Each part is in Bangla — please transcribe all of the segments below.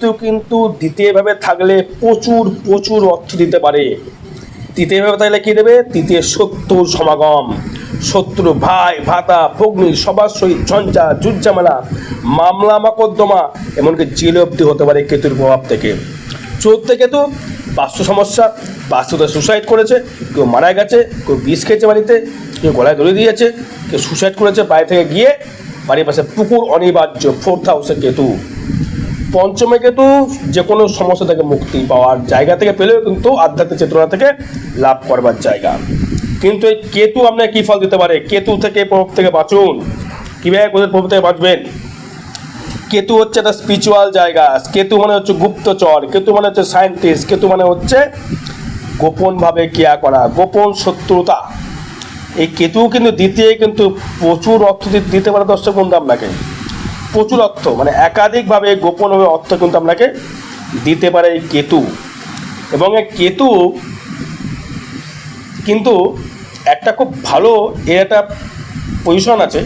কেতু কিন্তু দ্বিতীয়ভাবে থাকলে প্রচুর প্রচুর অর্থ দিতে পারে। তৃতীয়ভাবে থাকলে কি দেবে? তৃতীয় শত্রুর সমাগম, শত্রু, ভাই, ভাতা, ভগ্নী, সবার সহিত ঝঞ্ঝা, ঝুটঝামেলা, মামলা মকদ্দমা, এমনকি জেল অবধি হতে পারে কেতুর প্রভাব থেকে। চতুর্থ কেতু বাস্তু সমস্যা, বাস্তুতে সুসাইড করেছে, কেউ মারা গেছে, কেউ বিষ খেয়েছে বাড়িতে, কেউ গলায় দড়ি দিয়েছে, কেউ সুসাইড করেছে বাড়ি থেকে গিয়ে, বাড়ির পাশে পুকুর অনিবার্য। ফোর্থ হাউসে কেতু। পঞ্চমে কেতু যে কোনো সমস্যা থেকে মুক্তি পাওয়ার জায়গা থেকে পেলেও কিন্তু আধ্যাত্মিক চেতনা থেকে লাভ করবার জায়গা। কিন্তু এই কেতু আপনার কী ফল দিতে পারে? কেতু থেকে প্রভাব থেকে বাঁচুন। কীভাবে কোথায় প্রভাব থেকে বাঁচবেন? কেতু হচ্ছে একটা স্পিরিচুয়াল জায়গা। কেতু মানে হচ্ছে গুপ্তচর, কেতু মানে হচ্ছে সায়েন্টিস্ট, কেতু মানে হচ্ছে গোপনভাবে ক্রিয়া করা, গোপন শত্রুতা। এই কেতু কিন্তু দ্বিতীয় কিন্তু প্রচুর অর্থ দিতে পারে দর্শক বন্ধু আপনাকে। প্রচুর অর্থ মানে একাধিকভাবে গোপনভাবে অর্থ কিন্তু আপনাকে দিতে পারে এই কেতু। এবং এই কেতু কিন্তু একটা খুব ভালো এর একটা পজিশন আছে।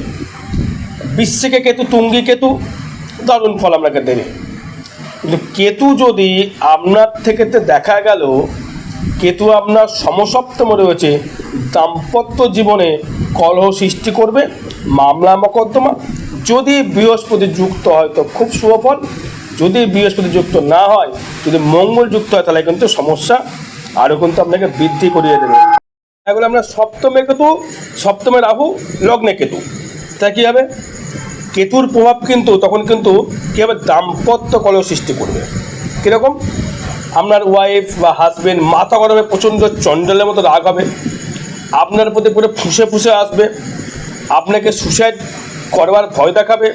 বৃশ্চিকে কেতু, তুঙ্গি কেতু দারুণ ফল আপনাকে দেবে। কিন্তু কেতু যদি আপনার থেকে দেখা গেল কেতু আপনার সমসপ্তমে রয়েছে, দাম্পত্য জীবনে কলহ সৃষ্টি করবে, মামলা মকদ্দমা। যদি বৃহস্পতি যুক্ত হয় তো খুব শুভ ফল, যদি বৃহস্পতি যুক্ত না হয়, যদি মঙ্গল যুক্ত হয় তাহলে কিন্তু সমস্যা আরও কিন্তু আপনাকে বৃদ্ধি করিয়ে দেবে। এগুলো আমরা সপ্তমে কেতু, সপ্তমে রাহু, লগ্নে কেতু, তাই কী হবে? কেতুর প্রভাব কিন্তু তখন কিন্তু কী হবে? দাম্পত্য কলহ সৃষ্টি করবে। কীরকম? আপনার ওয়াইফ বা হাজবেন্ড মাথা গরমে প্রচণ্ড চণ্ডালের মতো রাগ হবে, আপনার প্রতি পুরো ফুসে ফুসে আসবে, আপনাকে সুসাইড করবার ভয় দেখাবে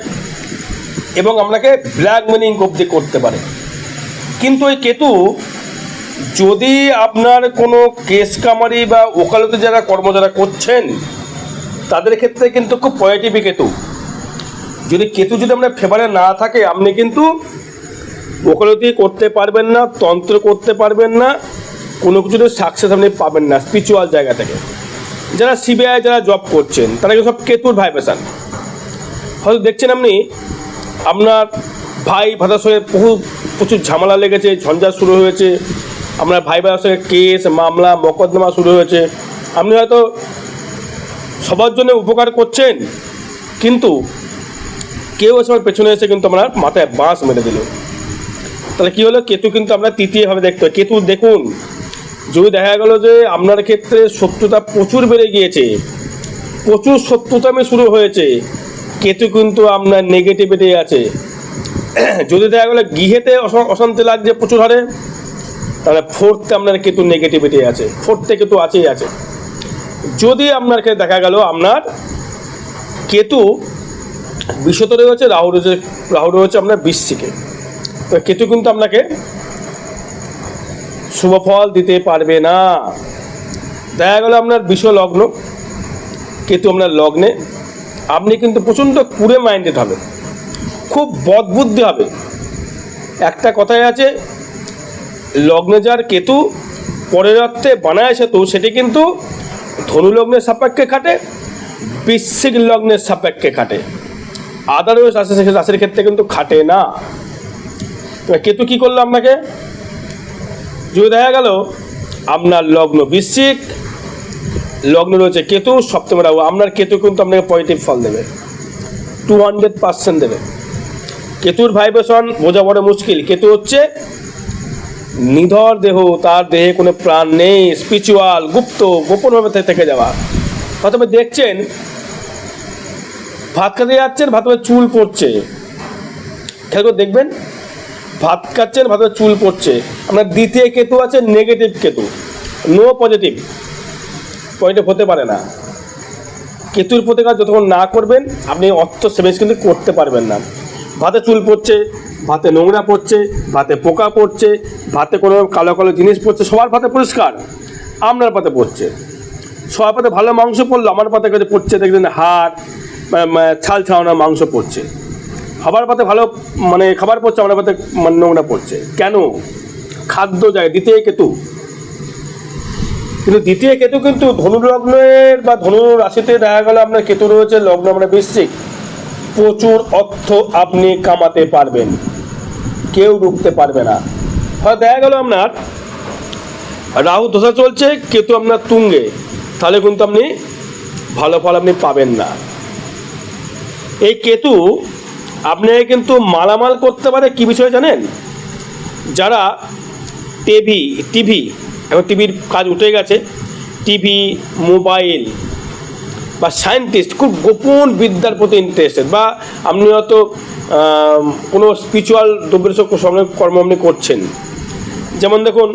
এবং আপনাকে ব্ল্যাকমেলিং অবধি করতে পারে। কিন্তু এই কেতু যদি আপনার কোনো কেস কামারি বা ওকালতি যারা যারা করছেন তাদের ক্ষেত্রে কিন্তু খুব পজিটিভ কেতু। যদি কেতু যদি আপনার ফেভারে না থাকে, আপনি কিন্তু ওকালতি করতে পারবেন না, তন্ত্র করতে পারবেন না, কোনো কিছুতে সাকসেস আপনি পাবেন না স্পিরিচুয়াল জায়গা থেকে। যারা সিবিআই যারা জব করছেন তারা কিন্তু সব কেতুর ভাইব্রেশন। হয়তো দেখছেন আপনি আপনার ভাই ভাতার সঙ্গে প্রচুর ঝামেলা লেগেছে, ঝঞ্ঝাট শুরু হয়েছে, আপনার ভাই ভাইয়ের সঙ্গে কেস, মামলা, মকদ্দমা শুরু হয়েছে। আপনি হয়তো সবার জন্য উপকার করছেন, কিন্তু কেউ এসে পেছনে এসে কিন্তু আপনার মাথায় বাঁশ মেরে দিল। তাহলে কী হলো? কেতু কিন্তু আপনার তৃতীয়ভাবে দেখতে হয়। কেতু দেখুন, যদি দেখা গেল যে আপনার ক্ষেত্রে শত্রুতা প্রচুর বেড়ে গিয়েছে, প্রচুর শত্রুতামে শুরু হয়েছে, কেতু কিন্তু আপনার নেগেটিভিটি আছে। যদি দেখা গেলো গৃহেতে অশান্তি লাগছে প্রচুর হারে, তাহলে ফোর্থে আপনার কেতু নেগেটিভিটি আছে, ফোর্থে কেতু আছেই আছে। যদি আপনার ক্ষেত্রে দেখা গেল আপনার কেতু বিশ্বত রয়েছে, রাহু রয়েছে আপনার বৃশ্চিকে, তো কেতু কিন্তু আপনাকে শুভ ফল দিতে পারবে না। দেখা গেল আপনার বিশ্ব লগ্ন, কেতু আপনার লগ্নে, আপনি কিন্তু প্রচণ্ড কুড়ে মাইন্ডেড হবে, খুব বদবুদ্ধি হবে। একটা কথাই আছে, লগ্নে যার কেতু পরের অর্থে বানায় সেতু, সেটি কিন্তু ধনু লগ্নের সাপেক্ষে খাটে, বৃশ্চিক লগ্নের সাপেক্ষে খাটে, আদারওয়াইজ রাশির ক্ষেত্রে কিন্তু খাটে না। কেতু কী করলো আপনাকে? যদি দেখা গেল আপনার লগ্ন বৃশ্চিক, লগ্ন রয়েছে কেতু, সপ্তমে রাহু, আপনার কেতু কিন্তু আপনাকে পজিটিভ ফল দেবে, 200% দেবে। কেতুর ভাইব্রেশন বোঝা বড় মুশকিল। কেতু হচ্ছে নিধর দেহ, তার দেহে কোনো প্রাণ নেই, স্পিরিচুয়াল, গুপ্ত, গোপনভাবে থেকে যাওয়া। হয়তো দেখছেন ভাত খেতে যাচ্ছেন, ভাত চুল পড়ছে, খেয়াল করে দেখবেন, ভাত খাচ্ছেন, ভাতে চুল পড়ছে, আপনার দ্বিতীয় কেতু আছে নেগেটিভ কেতু, নো পজিটিভ হতে পারে না। কেতুর প্রতিকার যতক্ষণ না করবেন আপনি অর্থ সেভিংস কিন্তু করতে পারবেন না। ভাতে চুল পড়ছে, ভাতে নোংরা পড়ছে, ভাতে পোকা পড়ছে, ভাতে কোনো কালো কালো জিনিস পড়ছে, সবার ভাতে পরিষ্কার, আপনার পাতে পড়ছে। সবার পাতে ভালো মাংস পড়লো, আমার পাতে কাছে পড়ছে, দেখবেন হাড়, ছাল ছাড়ানো মাংস পড়ছে। খাবার পাতে ভালো খাবার পড়ছে, আমার পাতে নোংরা পড়ছে। কেন? খাদ্য যায় দ্বিতীয় কেতু। কিন্তু দ্বিতীয় কেতু কিন্তু ধনু লগ্নের বা ধনু রাশিতে দেখা গেল আপনার কেতু রয়েছে, লগ্ন আমরা বৃশ্চিক, প্রচুর অর্থ আপনি কামাতে পারবেন। কেউ ঢুকতে পারবে না। হয়তো দেখা গেল আপনার রাহু দশা চলছে, কেতু আপনার তুঙ্গে, তাহলে কিন্তু আপনি ভালো ফল আপনি পাবেন না। এই কেতু আপনাকে কিন্তু মালামাল করতে পারে কী বিষয়ে জানেন? যারা টিভি এখন টিভির কাজ উঠে গেছে, টিভি, মোবাইল বা সায়েন্টিস্ট, খুব গোপন বিদ্যার প্রতি ইন্টারেস্টেড, বা আপনি হয়তো কোনো স্পিরিচুয়াল দ্রব্যের সঙ্গে কর্ম আপনি করছেন। যেমন দেখুন,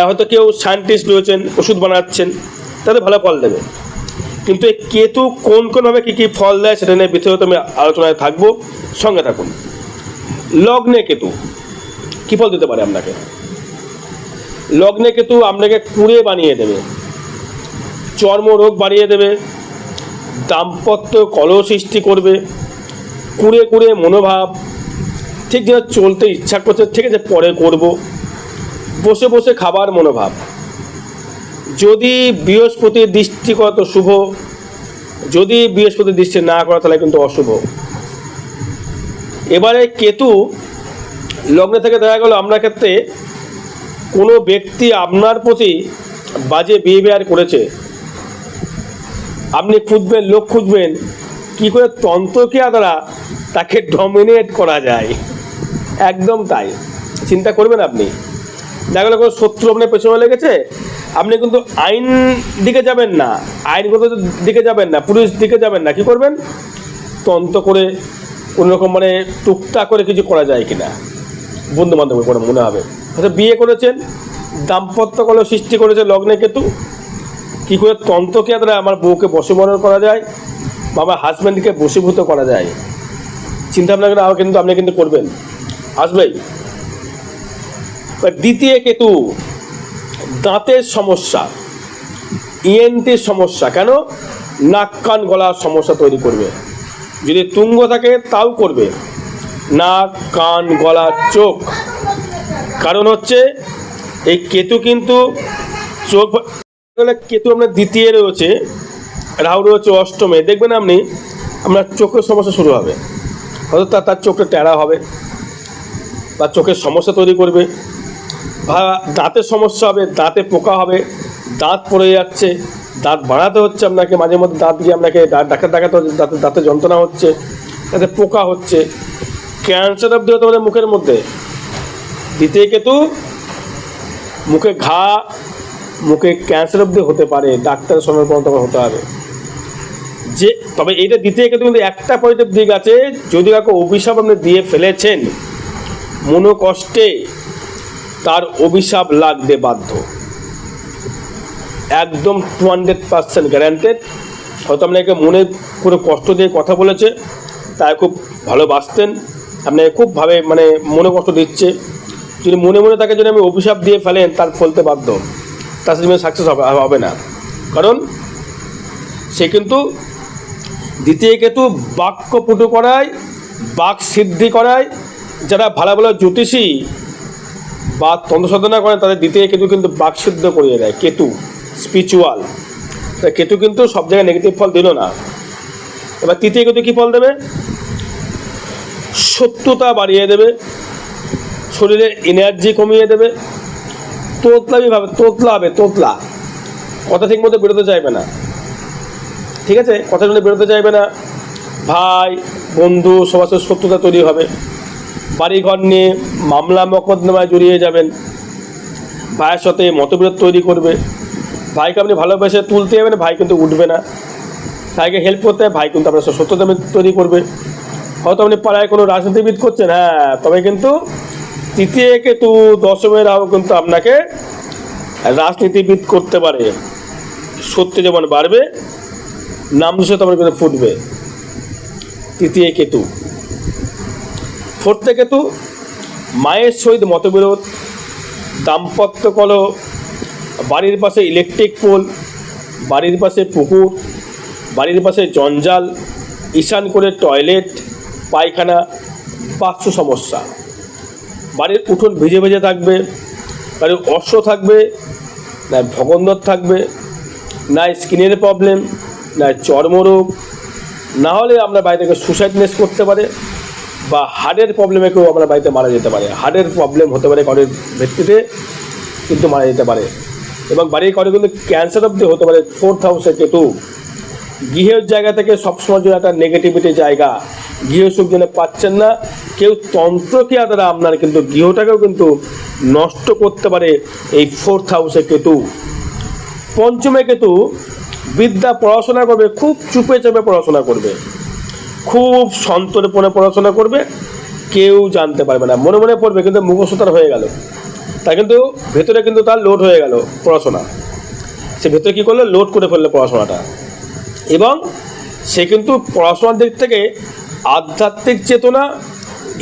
হয়তো কেউ সায়েন্টিস্ট রয়েছেন, ওষুধ বানাচ্ছেন, তাদের ভালো ফল দেবে। কিন্তু এই কেতু কোনভাবে কী কী ফল দেয় সেটা নিয়ে বিস্তারিত আমি আলোচনায় থাকবো, সঙ্গে থাকুন। লগ্নে কেতু কী ফল দিতে পারে আপনাকে? লগ্নে কেতু আপনাকে কুঁড়ে বানিয়ে দেবে, চর্মরোগ বাড়িয়ে দেবে, দাম্পত্য কলহ সৃষ্টি করবে, কুঁড়ে মনোভাব, ঠিক যেন চলতে ইচ্ছা করছে, ঠিক আছে পরে করব, বসে বসে খাবার মনোভাব। যদি বৃহস্পতির দৃষ্টি করা তো শুভ, যদি বৃহস্পতির দৃষ্টি না করা তাহলে কিন্তু অশুভ। এবারে কেতু লগ্নে থেকে দেখা গেল আপনার ক্ষেত্রে কোনো ব্যক্তি আপনার প্রতি বাজে বিহেভিয়ার করেছে, আপনি খুঁজবেন, লোক খুঁজবেন কী করে তন্ত্রক্রিয়া দ্বারা তাকে ডমিনেট করা যায়। একদম তাই, চিন্তা করবেন আপনি। দেখা গেলো কোনো শত্রু আপনার পেছনে লেগেছে, আপনি কিন্তু আইন দিকে যাবেন না, আইনগত দিকে যাবেন না, পুলিশ দিকে যাবেন না, কী করবেন? তন্ত্র করে কোনোরকম মানে টুকটাক করে কিছু করা যায় কিনা, বন্ধু বান্ধব করে মনে হবে। হয়তো বিয়ে করেছেন, দাম্পত্য কলহ সৃষ্টি করেছে লগ্নে কেতু, কী করে তন্ত্রক্রিয়া দ্বারা আমার বউকে বশীকরণ করা যায় বা আমার হাজব্যান্ডকে বশীভূত করা যায়, চিন্তা ভাবনা করে কিন্তু আপনি কিন্তু করবেন, আসবেই। দ্বিতীয় কেতু দাঁতের সমস্যা, ইএনটির সমস্যা, কেন? নাক কান গলার সমস্যা তৈরি করবে। যদি তুঙ্গ থাকে তাও করবে, নাক কান গলা চোখ। কারণ হচ্ছে এই কেতু কিন্তু চোখ, কেতু আপনার দ্বিতীয় রয়েছে, রাহু রয়েছে অষ্টমে, দেখবেন আপনি আপনার চোখের সমস্যা শুরু হবে, হয়তো তার চোখটা ট্যাড়া হবে বা চোখের সমস্যা তৈরি করবে, বা দাঁতের সমস্যা হবে, দাঁতে পোকা হবে, দাঁত পড়ে যাচ্ছে, দাঁত বাড়াতে হচ্ছে আপনাকে, মাঝে মধ্যে দাঁত গিয়ে আপনাকে ডাক্তার দেখাতে হচ্ছে, দাঁতে যন্ত্রণা হচ্ছে, দাঁতে পোকা হচ্ছে, ক্যান্সার অব্দি হতে পারে মুখের মধ্যে। দ্বিতীয় কেতু মুখে ঘা, মুখে ক্যান্সার অব্দি হতে পারে, ডাক্তারের সঙ্গে হতে হবে যে। তবে এইটা দ্বিতীয় কেতু কিন্তু একটা পজিটিভ দিক আছে, যদি কাউকে অভিশাপ আপনি দিয়ে ফেলেছেন মনোকষ্টে, তার অভিশাপ লাগতে বাধ্য, একদম 200% গ্যারান্টেড। হয়তো আপনাকে মনে করে কষ্ট দিয়ে কথা বলেছে, তাই খুব ভালোবাসতেন, আপনাকে খুবভাবে মানে মনে কষ্ট দিচ্ছে, যদি মনে মনে তাকে যদি আমি অভিশাপ দিয়ে ফেলেন, তার ফলতে বাধ্য, তার সাথে সাকসেস হবে না। কারণ সে কিন্তু দ্বিতীয় কেতু বাক্য পুটু করায়, বাক সিদ্ধি করায়। যারা ভালো ভালো জ্যোতিষী বা তন্ত্রসাধনা করেন, তাদের দ্বিতীয় কেতু কিন্তু বাক সিদ্ধ করিয়ে দেয়। কেতু স্পিরিচুয়াল, কেতু কিন্তু সব জায়গায় নেগেটিভ ফল দিল না। এবার তৃতীয় কেতু কী ফল দেবে? শত্রুতা বাড়িয়ে দেবে, শরীরে এনার্জি কমিয়ে দেবে, তোতলা হবে, কথা ঠিক মতো বেরোতে চাইবে না, ঠিক আছে, কথা শুনে বেরোতে চাইবে না, ভাই বন্ধু সবার সাথে শত্রুতা তৈরি হবে, বাড়িঘর নিয়ে মামলা মকদ্দমায় জড়িয়ে যাবেন, ভাইয়ের সাথে মতবিরোধ তৈরি করবে, ভাইকে আপনি ভালোবেসে তুলতে যাবেন, ভাই কিন্তু উঠবে না, ভাইকে হেল্প করতে হয়, ভাই কিন্তু আপনার সাথে শত্রুতা তৈরি করবে। হয়তো আপনি পাড়ায় কোনো রাজনীতিবিদ করছেন, হ্যাঁ, তবে কিন্তু তৃতীয় কেতু দশমের রাহু কিন্তু আপনাকে রাজনীতিবিদ করতে পারে। সত্য যেমন বাড়বে, নাম দোষে তেমন কিন্তু ফুটবে। তৃতীয় কেতু। ফোর্থ কেতু মায়ের সহিত মতবিরোধ, দাম্পত্য কলহ, বাড়ির পাশে ইলেকট্রিক পোল, বাড়ির পাশে পুকুর, বাড়ির পাশে জঞ্জাল, ঈশান করে টয়লেট, পায়খানা, বাস্তু সমস্যা, বাড়ির উঠোন ভিজে ভিজে থাকবে, বাড়ির অশ্ব থাকবে, না ভগন্দর থাকবে, না স্কিনের প্রবলেম, না চর্মরোগ, না হলে আপনার বাড়ি থেকে সুসাইডনেস করতে পারে, বা হার্টের প্রবলেমে কেউ আপনার বাড়িতে মারা যেতে পারে, হার্টের প্রবলেম হতে পারে কারোর ভিত্তিতে কিন্তু মারা যেতে পারে, এবং বাড়ির কারো কিন্তু ক্যান্সার অব্দি হতে পারে। 4th হাউসে কেতু গৃহের জায়গা থেকে সবসময় জন্য একটা নেগেটিভিটি জায়গা, গৃহসুখ যেন পাচ্ছেন না, কেউ তন্ত্রক্রিয়া দ্বারা আপনার কিন্তু গৃহটাকেও কিন্তু নষ্ট করতে পারে এই 4th হাউসে কেতু। পঞ্চমে কেতু বিদ্যা পড়াশোনা করবে, খুব চুপে চাপে পড়াশোনা করবে, খুব সন্তর্পণে পড়াশোনা করবে, কেউ জানতে পারবে না, মনে মনে পড়বে কিন্তু মুখস্থ হয়ে গেল, তা কিন্তু ভেতরে কিন্তু তার লোড হয়ে গেল পড়াশোনা, সে ভেতরে কী করলো, লোড করে ফেললো পড়াশোনাটা, এবং সে কিন্তু পড়াশোনার দিক থেকে আধ্যাত্মিক চেতনা,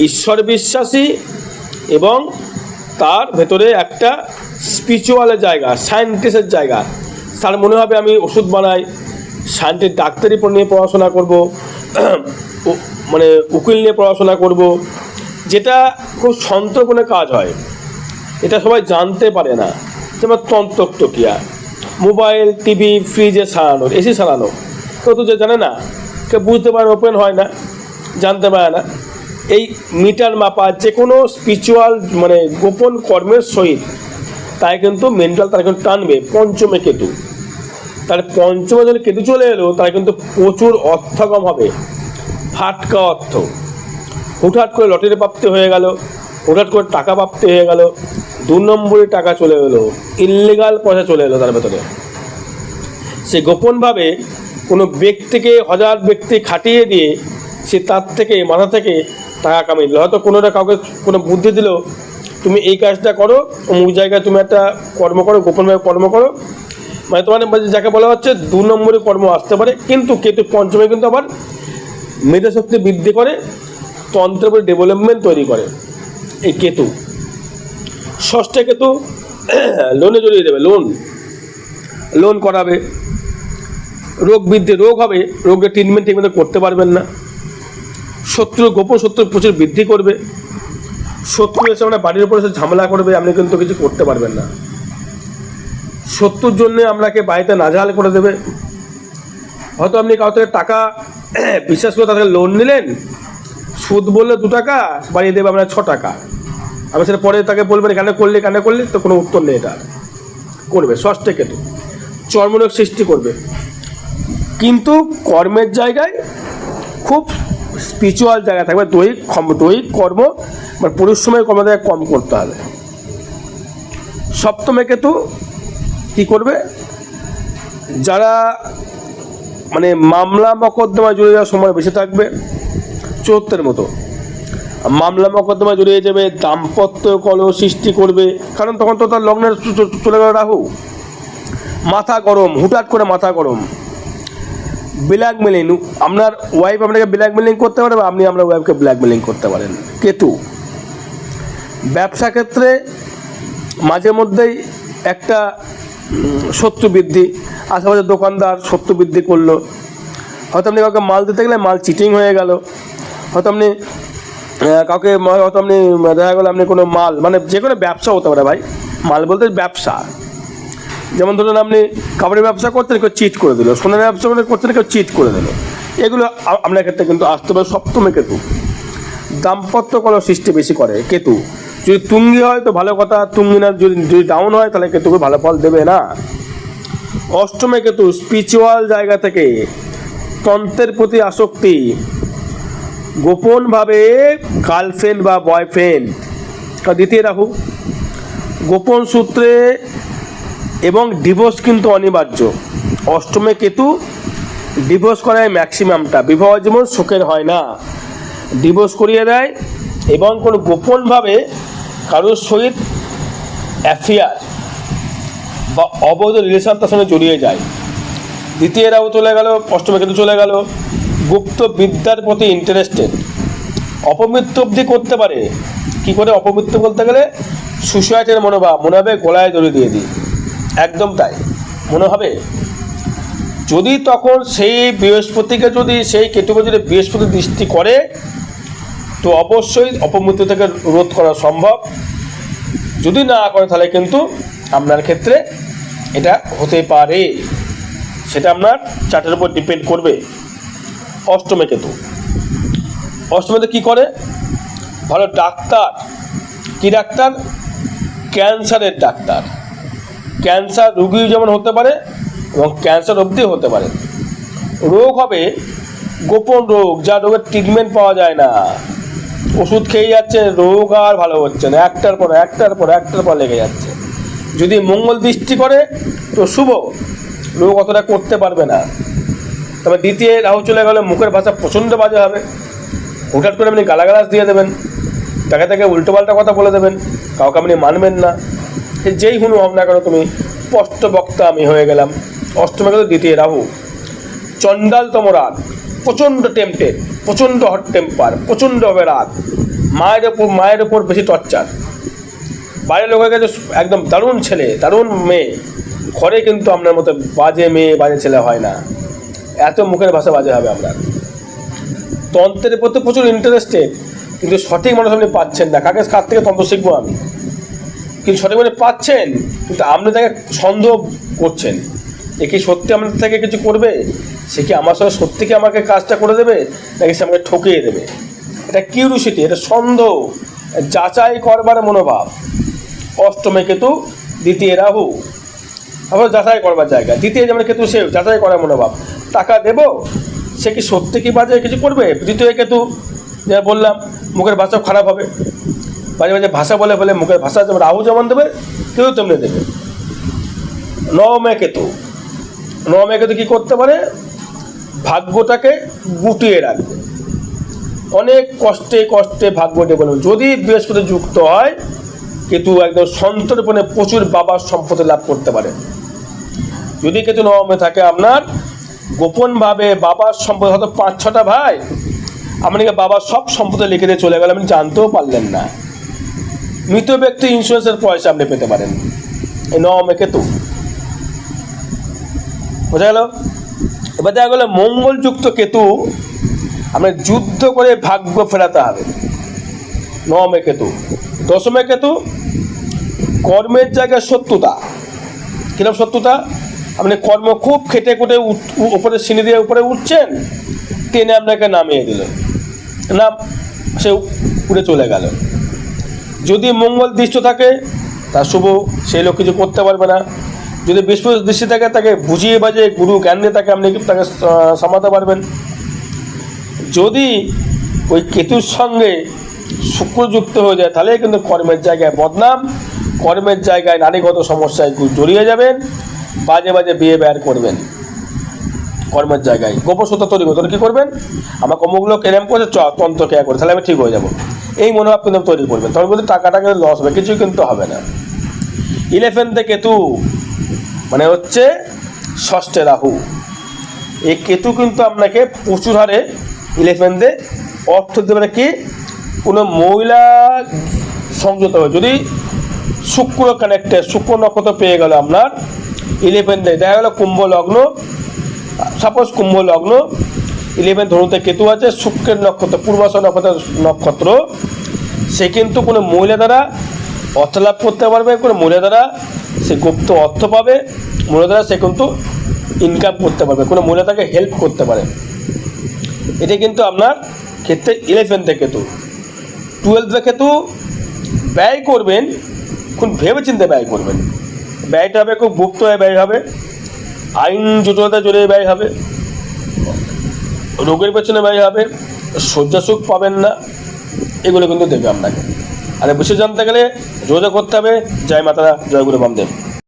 ঈশ্বর বিশ্বাসী, এবং তার ভেতরে একটা স্পিরিচুয়ালের জায়গা, সায়েন্টিস্টের জায়গা। তার মনে হবে আমি ওষুধ বানাই, সায়েন্টিফিক ডাক্তারি নিয়ে পড়াশোনা করব, মানে উকিল নিয়ে পড়াশোনা করব, যেটা খুব সন্তর্পণে কাজ হয়, এটা সবাই জানতে পারে না। যেমন তন্ত্রক্রিয়া, মোবাইল, টিভি, ফ্রিজে সারানো, এসি সারানো, কেউ তো যে জানে না, কেউ বুঝতে পারে, ওপেন হয় না, জানতে পারে না। এই মিটার মাপা, যে কোনো স্পিরিচুয়াল মানে গোপন কর্মের সহিত তাই কিন্তু মেন্টাল তারা কিন্তু টানবে। পঞ্চমে কেতু, তার পঞ্চমে যদি কেতু চলে এলো, তারা কিন্তু প্রচুর অর্থগম হবে, ফাটকা অর্থ, হুটহাট করে লটারি প্রাপ্তি হয়ে গেল, হুটহাট করে টাকা প্রাপ্তি হয়ে গেল, 2 নম্বরে টাকা চলে এলো, ইললিগাল পয়সা চলে এলো তার ভেতরে। সে গোপনভাবে কোনো ব্যক্তিকে 1000 ব্যক্তি খাটিয়ে দিয়ে সে তার থেকে মাথা থেকে টাকা কামিয়ে দিল। হয়তো কোনোটা কাউকে কোনো বুদ্ধি দিল, তুমি এই কাজটা করো, অমুক জায়গায় তুমি একটা কর্ম করো, গোপনভাবে কর্ম করো, মানে তোমার যাকে বলা হচ্ছে 2 নম্বরে কর্ম আসতে পারে। কিন্তু কেতু পঞ্চমে কিন্তু আবার মেধাশক্তি বৃদ্ধি করে, তন্ত্রের উপরে ডেভেলপমেন্ট তৈরি করে এই কেতু। ষষ্ঠে কেতু লোনে জড়িয়ে দেবে, লোন করাবে, রোগ বৃদ্ধি, রোগ হবে, রোগের ট্রিটমেন্ট ঠিকমতো করতে পারবেন না, শত্রু, গোপন শত্রু প্রচুর বৃদ্ধি করবে, শত্রু এসে আমরা বাড়ির উপরে এসে ঝামেলা করবে, আপনি কিন্তু কিছু করতে পারবেন না, শত্রুর জন্যে আপনাকে বাড়িতে নাজেহাল করে দেবে। হয়তো আপনি কারো থেকে টাকা বিশ্বাস করে তাদের লোন নিলেন, সুদ বললে 2 টাকা, বাড়িয়ে দেবে আপনার 6 টাকা, আমি সেটা পরে তাকে বলবেন কেন করলে, তো কোনো উত্তর নেই, এটা করবে। ষষ্ঠে কেতু চর্মরোগ সৃষ্টি করবে, কিন্তু কর্মের জায়গায় খুব স্পিরিচুয়াল জায়গা থাকবে, দৈহিক কর্ম মানে পরিশ্রমের কর্ম জায়গায় কম করতে হবে। সপ্তমে কেতু কী করবে, যারা মানে মামলা মকদ্দমায় জড়িয়ে যাওয়ার সময় বেশি থাকবে, 74 মতো মামলা মকদ্দমায় জড়িয়ে যাবে, দাম্পত্য কলহ সৃষ্টি করবে, কারণ তখন তো তার লগ্নের চলে গেল রাহু, মাথা গরম, হুটহাট করে মাথা গরম, ব্ল্যাকমেলিং, আপনার ওয়াইফ আপনাকে ব্ল্যাকমেলিং করতে পারে, বা আপনি আপনার ওয়াইফকে ব্ল্যাকমেলিং করতে পারেন। কেতু ব্যবসা ক্ষেত্রে মাঝে মধ্যেই একটা শত্রু বৃদ্ধি, আশেপাশে দোকানদার শত্রু বৃদ্ধি করলো, হয়তো আপনি কাউকে মাল দিতে গেলে মাল চিটিং হয়ে গেল, হয়তো আপনি কাউকে, হয়তো আপনি দেখা গেলো আপনি কোনো মাল, মানে যে কোনো ব্যবসা হতে পারে ভাই, মাল বলতে ব্যবসা, যেমন ধরুন আপনি কাপড়ের ব্যবসা করতেন, কেউ চিট করে দিল, সোনার ব্যবসা করতেন, কেউ চিট করে দিল, এগুলো আপনার ক্ষেত্রে কিন্তু আসতে পারে। সপ্তমে কেতু দাম্পত্য কলহ সৃষ্টি বেশি করে কেতু। যদি তুঙ্গি হয় তো ভালো কথা, তুঙ্গি না যদি ডাউন হয় তাহলে কেতুকে ভালো ফল দেবে না। অষ্টমে কেতু স্পিরিচুয়াল জায়গা থেকে তন্ত্রের প্রতি আসক্তি, গোপনভাবে গার্লফ্রেন্ড বা বয়ফ্রেন্ড, দ্বিতীয় রাহু, গোপন সূত্রে, এবং ডিভোর্স কিন্তু অনিবার্য। অষ্টমে কেতু ডিভোর্স করায় ম্যাক্সিমামটা, বিবাহ জীবন সুখের হয় না, ডিভোর্স করিয়ে দেয়, এবং কোনো গোপনভাবে কারোর সহিত অ্যাফেয়ার বা অবৈধ রিলেশন তার সঙ্গে জড়িয়ে যায়। দ্বিতীয় রাহু চলে গেল, অষ্টমে কেতু চলে গেল, গুপ্ত বিদ্যার প্রতি ইন্টারেস্টেড, অপমৃত্যু অবধি করতে পারে। কি করে অপমৃত্যু বলতে গেলে সুসাইডের মনোভাব, মনে হবে গলায় দড়ি দিয়ে দিই, একদম তাই মনে হবে। যদি তখন সেই বৃহস্পতিকে, যদি সেই কেতুকে যদি বৃহস্পতি দৃষ্টি করে, তো অবশ্যই অপমৃত্যু থেকে রোধ করা সম্ভব। যদি না করে তাহলে কিন্তু আপনার ক্ষেত্রে এটা হতে পারে, সেটা আপনার চার্টের উপর ডিপেন্ড করবে। অষ্টমে কেতু, অষ্টমীতে কী করে, ভালো ডাক্তার। কি ডাক্তার? ক্যান্সারের ডাক্তার। ক্যান্সার রোগী যেমন হতে পারে এবং ক্যান্সার অবধি হতে পারে। রোগ হবে গোপন রোগ, যা রোগের ট্রিটমেন্ট পাওয়া যায় না। ওষুধ খেয়ে যাচ্ছে, রোগ আর ভালো হচ্ছে না, একটার পর লেগে যাচ্ছে। যদি মঙ্গল দৃষ্টি করে তো শুভ, রোগ অতটা করতে পারবে না। তবে দ্বিতীয় রাহু চলে গেলে মুখের ভাষা প্রচণ্ড বাজে হবে। হুটহাট করে আপনি গালাগালাজ দিয়ে দেবেন, তাকে উল্টোপাল্টা কথা বলে দেবেন, কাউকে আপনি মানবেন না। যেই হুনু হোক না কেন, তুমি স্পষ্ট বক্তা আমি হয়ে গেলাম। অষ্টমে গেল দ্বিতীয় রাহু, চণ্ডালতম রাগ, প্রচণ্ড টেম্পটেড, প্রচণ্ড হট টেম্পার, প্রচণ্ডভাবে রাগ, মায়ের ওপর বেশি টর্চার। বাইরের লোকের কাছে একদম দারুণ ছেলে, দারুণ মেয়ে, ঘরে কিন্তু আপনার মতো বাজে মেয়ে বাজে ছেলে হয় না। এত মুখের ভাষা বাজে হবে আপনার। তন্ত্রের প্রতি প্রচুর ইন্টারেস্টেড, কিন্তু সঠিক মানুষ আপনি পাচ্ছেন না। কার থেকে তন্ত্র শিখবো আমি, কিন্তু সঠিক মানে পাচ্ছেন, কিন্তু আপনি তাকে সন্দেহ করছেন। এ কি সত্যি আমাদের থেকে কিছু করবে? সে কি আমার সঙ্গে সত্যি কি আমাকে কাজটা করে দেবে, নাকি সে আমাকে ঠকিয়ে দেবে? এটা কিউরিওসিটি, এটা সন্দেহ, যাচাই করবার মনোভাব। অষ্টমে কেতু, দ্বিতীয় রাহু, আবার যাচাই করবার জায়গা। দ্বিতীয় যেমন কেতু, সে যাচাই করার মনোভাব। টাকা দেবো, সে কি সত্যি কি বাজে কিছু করবে? দ্বিতীয় কেতু, যা বললাম, মুখের ভাষাও খারাপ হবে, বাজে বাজে ভাষা বলে মুখের ভাষা যেমন রাহু যেমন দেবে, কেউ তেমনি দেবে। নবমে কেতু কী করতে পারে? ভাগ্যটাকে গুটিয়ে রাখবে। অনেক কষ্টে ভাগ্য ডেভেলপ। যদি বৃহস্পতি যুক্ত হয়, কেতু একদম সন্তর্পণে প্রচুর বাবার সম্পত্তি লাভ করতে পারে। যদি কেতু নবমে থাকে, আপনার গোপনভাবে বাবার সম্পত্তি, হয়তো 5-6টা ভাই, আপনাকে বাবার সব সম্পত্তি লিখে দিয়ে চলে গেল, আপনি জানতেও পারলেন না। মৃত ব্যক্তি ইন্স্যুরেন্সের পয়সা আপনি পেতে পারেন, এই নবমে কেতু। বোঝা গেল? এবার দেখা গেলো মঙ্গলযুক্ত কেতু, আপনার যুদ্ধ করে ভাগ্য ফেরাতে হবে। নবমে কেতু। দশমে কেতু, কর্মের জায়গায় শত্রুতা। কিরকম শত্রুতা? আপনি কর্ম খুব খেটে খুটে উপরে সিঁড়ি দিয়ে উপরে উঠছেন, টেনে আপনাকে নামিয়ে দিল, সে উড়ে চলে গেল। যদি মঙ্গল দৃষ্ট থাকে, তা শুভ, সেই লোক কিছু করতে পারবে না। যদি বৃহস্পতি দৃষ্টি থাকে, তাকে বুঝিয়ে বাজিয়ে গুরু জ্ঞান দিয়ে আপনি তাকে সামাতে পারবেন। যদি ওই কেতুর সঙ্গে শুক্র যুক্ত হয়ে যায়, তাহলে কিন্তু কর্মের জায়গায় বদনাম, কর্মের জায়গায় নারীগত সমস্যায় জড়িয়ে যাবেন, বাজে বিয়ে ব্যয় করবেন। কর্মের জায়গায় গোপসূত্র তৈরি করবেন। কী করবেন? আমাকে অমুকগুলো কেরাম করে তন্ত্র কেয়া করে, তাহলে আমি ঠিক হয়ে যাবো, এই মনোভাব কিন্তু তৈরি করবেন। তখন কিন্তু টাকাটা কিন্তু লস হবে, কিছুই কিন্তু হবে না। 11 কেতু মানে হচ্ছে ষষ্ঠে রাহু। এই কেতু কিন্তু আপনাকে প্রচুর হারে 11 অর্থ দেবে না। কি? কোনো মহিলা সংযত হবে। যদি শুক্র কানেক্টে, শুক্র নক্ষত্র পেয়ে গেল আপনার 11 দেখা গেল কুম্ভ লগ্ন, সাপোজ কুম্ভ লগ্ন, 11 ধনুতে কেতু আছে, শুক্রের নক্ষত্র, পূর্বাশা নক্ষত্র, সে কিন্তু কোনো মহিলা দ্বারা অর্থ লাভ করতে পারবে, কোনো মহিলা দ্বারা সে গুপ্ত অর্থ পাবে, মহিলা দ্বারা সে কিন্তু ইনকাম করতে পারবে, কোনো মহিলা তাকে হেল্প করতে পারে। এটা কিন্তু আপনার ক্ষেত্রে 11 কেতু। 12 কেতু ব্যয় করবেন, খুব ভেবে চিন্তে ব্যয় করবেন। ব্যয়টা হবে খুব গুপ্ত ব্যয় হবে, আইন জটিলতা জড়িয়ে ব্যয় হবে, রোগের পেছনে ব্যয় হবে, শয্যা সুখ পাবেন না, এগুলো কিন্তু দেবে আপনাকে। আর বেশি জানতে গেলে যোগাযোগ করতে হবে। জয় মাতারা, জয় গুরু বামদেব।